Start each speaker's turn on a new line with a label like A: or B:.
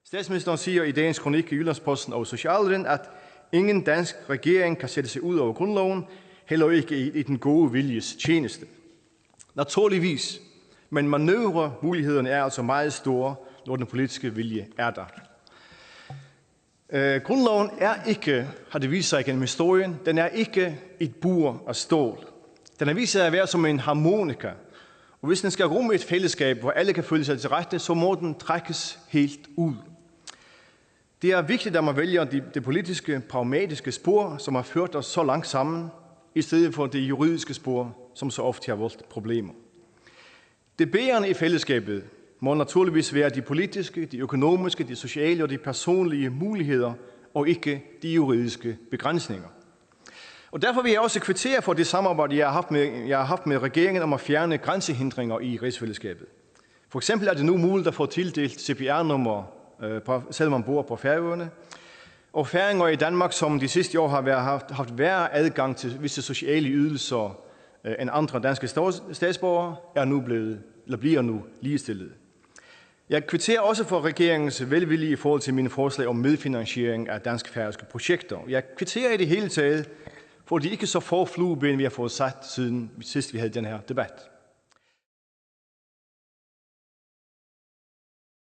A: Statsministeren siger i dagens kronik i Jyllandsposten og Socialren, at ingen dansk regering kan sætte sig ud over grundloven, heller ikke i den gode viljes tjeneste. Naturligvis, men manøvremulighederne er altså meget store, når den politiske vilje er der. Grundloven er ikke, har det vist sig gennem historien, den er ikke et bur af stål. Den har vist sig at være som en harmonika, og hvis den skal rumme et fællesskab, hvor alle kan føle sig til rette, så må den trækkes helt ud. Det er vigtigt, at man vælger det politiske, pragmatiske spor, som har ført os så langt sammen, i stedet for det juridiske spor, som så ofte har voldt problemer. Det bærende i fællesskabet må naturligvis være de politiske, de økonomiske, de sociale og de personlige muligheder, og ikke de juridiske begrænsninger. Og derfor vil jeg også kvittere for det samarbejde, jeg har haft med regeringen om at fjerne grænsehindringer i rigsfællesskabet. For eksempel er det nu muligt at få tildelt CPR-nummer, selvom man bor på Færøerne. Og færinger i Danmark, som de sidste år har haft værre adgang til visse sociale ydelser end andre danske statsborgere, bliver nu ligestillede. Jeg kvitterer også for regeringens velvilje i forhold til mine forslag om medfinansiering af dansk-færøske projekter. Jeg kvitterer i det hele taget for de ikke så få flueben, vi har fået sat siden sidst vi havde den her debat.